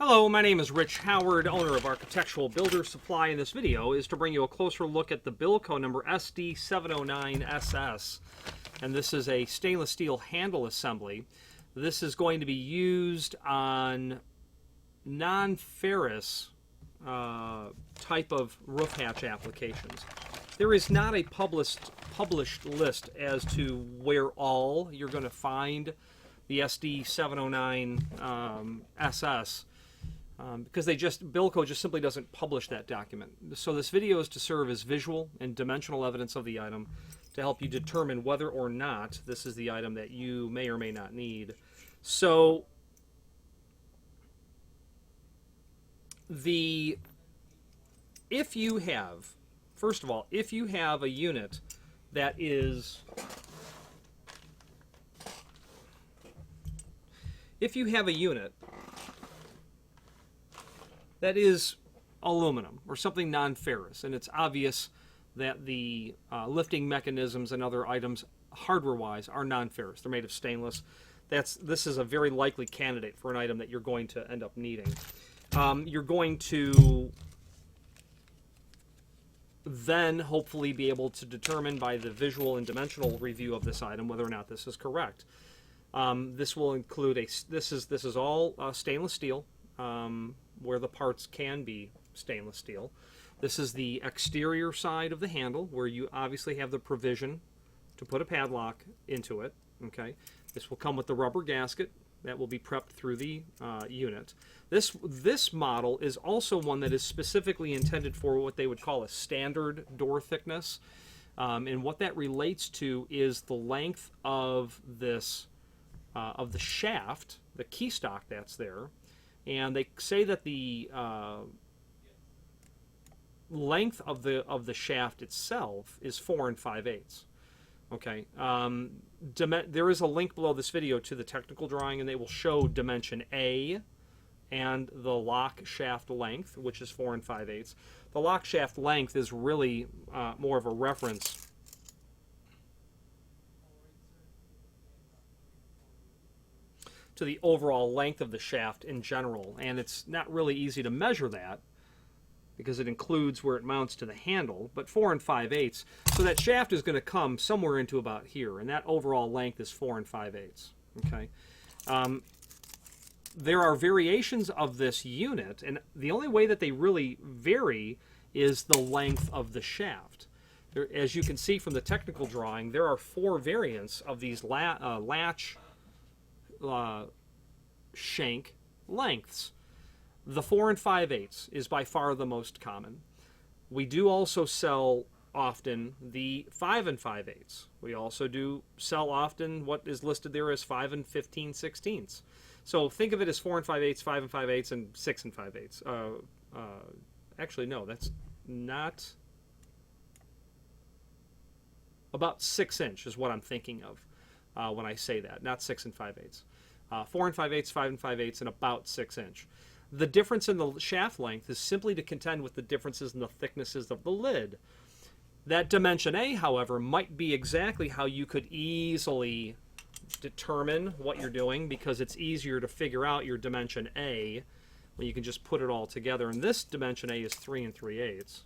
Hello, my name is Rich Howard, owner of Architectural Builder Supply, and this video is to bring you a closer look at the Bilco number SD709SS. And this is a stainless steel handle assembly. This is going to be used on non-ferrous type of roof hatch applications. There is not a published list as to where all you're going to find the SD709SS. Because Bilco just simply doesn't publish that document. So this video is to serve as visual and dimensional evidence of the item to help you determine whether or not this is the item that you may or may not need. So if you have, first of all, if you have a unit that is, that is aluminum or something non-ferrous, and it's obvious that the lifting mechanisms and other items hardware-wise are non-ferrous. They're made of stainless. This is a very likely candidate for an item that you're going to end up needing. You're going to then hopefully be able to determine by the visual and dimensional review of this item whether or not this is correct. This will include this is all stainless steel. Where the parts can be stainless steel. This is the exterior side of the handle where you obviously have the provision to put a padlock into it. Okay, this will come with the rubber gasket that will be prepped through the unit. This model is also one that is specifically intended for what they would call a standard door thickness, and what that relates to is the length of this of the shaft, the key stock that's there. And they say that the length of the shaft itself is 4 5/8. Okay. There is a link below this video to the technical drawing, and they will show dimension A and the lock shaft length, which is 4 5/8. The lock shaft length is really more of a reference to the overall length of the shaft in general, and it's not really easy to measure that because it includes where it mounts to the handle, but 4 5/8, so that shaft is going to come somewhere into about here, and that overall length is 4 5/8. Okay. There are variations of this unit, and the only way that they really vary is the length of the shaft. As you can see from the technical drawing, there are 4 variants of these latch shank lengths. The 4 5/8 is by far the most common. We do also sell often the 5 5/8. We also do sell often what is listed there as 5 15/16. So think of it as 4 5/8, 5 5/8, and 6 5/8. Actually, no, that's not. About 6 inch is what I'm thinking of when I say that, not 6 5/8. 4 5/8, 5 5/8, and about 6 inch. The difference in the shaft length is simply to contend with the differences in the thicknesses of the lid. That dimension A, however, might be exactly how you could easily determine what you're doing, because it's easier to figure out your dimension A when you can just put it all together. And this dimension A is 3 3/8.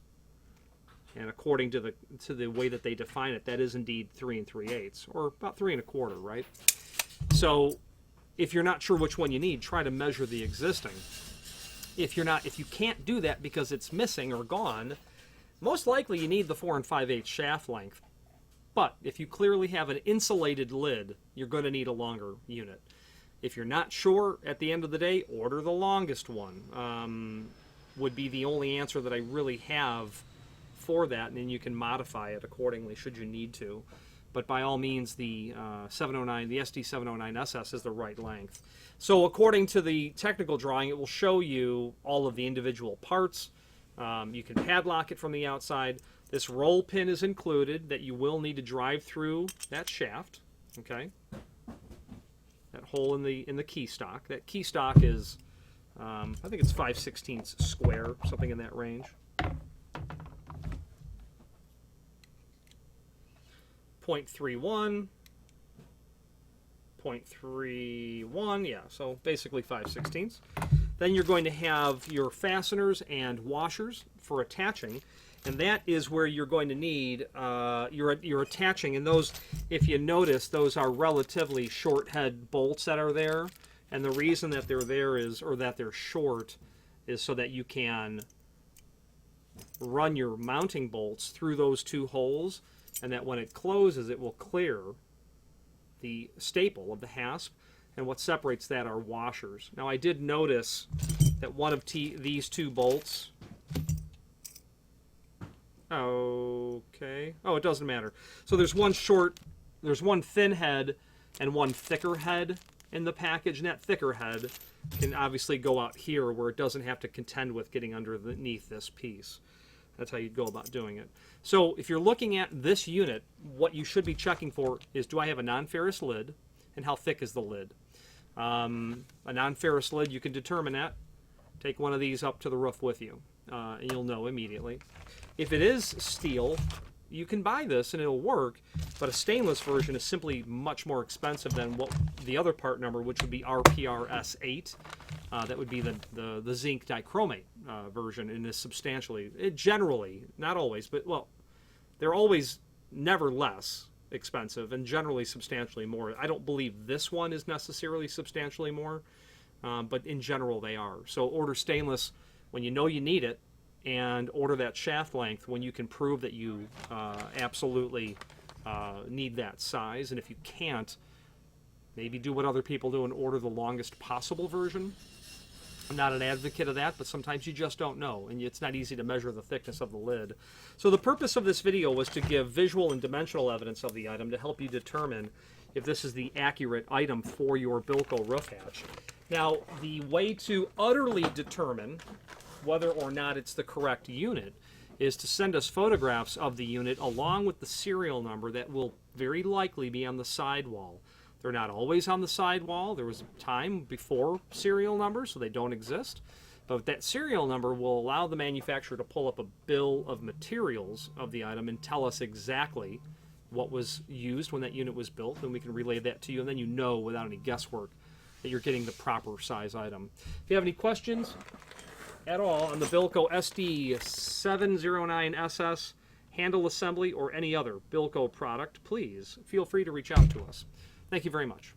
And according to the way that they define it, that is indeed 3 3/8, or about 3 1/4, right? So if you're not sure which one you need, try to measure the existing. If you can't do that because it's missing or gone, most likely you need the 4 5/8 shaft length. But if you clearly have an insulated lid, you're going to need a longer unit. If you're not sure, at the end of the day, order the longest one. Would be the only answer that I really have for that, and then you can modify it accordingly should you need to. But by all means, the SD709SS is the right length. So according to the technical drawing, it will show you all of the individual parts. You can padlock it from the outside. This roll pin is included that you will need to drive through that shaft. Okay, that hole in the key stock. That key stock is, I think it's 5/16 square, something in that range. 0.31, 0.31, yeah, so basically 5/16. Then you're going to have your fasteners and washers for attaching, and that is where you're going to need your attaching. And those, if you notice, those are relatively short head bolts that are there. And the reason that they're there is, or that they're short, is so that you can run your mounting bolts through those two holes, and that when it closes, it will clear the staple of the hasp. And what separates that are washers. Now, I did notice that one of these two bolts. Okay. Oh, it doesn't matter. So there's one thin head and one thicker head in the package, and that thicker head can obviously go out here where it doesn't have to contend with getting underneath this piece. That's how you'd go about doing it. So if you're looking at this unit, what you should be checking for is, do I have a non-ferrous lid, and how thick is the lid? A non-ferrous lid, you can determine that. Take one of these up to the roof with you, and you'll know immediately. If it is steel, you can buy this and it'll work, but a stainless version is simply much more expensive than what the other part number, which would be RPRS8. That would be the zinc dichromate version, and is substantially, generally, not always, but, well, they're always never less expensive and generally substantially more. I don't believe this one is necessarily substantially more, but in general they are. So order stainless when you know you need it, and order that shaft length when you can prove that you absolutely need that size. And if you can't, maybe do what other people do and order the longest possible version. I'm not an advocate of that, but sometimes you just don't know, and it's not easy to measure the thickness of the lid. So the purpose of this video was to give visual and dimensional evidence of the item to help you determine if this is the accurate item for your Bilco roof hatch. Now, the way to utterly determine whether or not it's the correct unit is to send us photographs of the unit along with the serial number that will very likely be on the sidewall. They're not always on the sidewall. There was a time before serial numbers, so they don't exist. But that serial number will allow the manufacturer to pull up a bill of materials of the item and tell us exactly what was used when that unit was built, and we can relay that to you, and then you know without any guesswork that you're getting the proper size item. If you have any questions at all on the Bilco SD709SS handle assembly or any other Bilco product, please feel free to reach out to us. Thank you very much.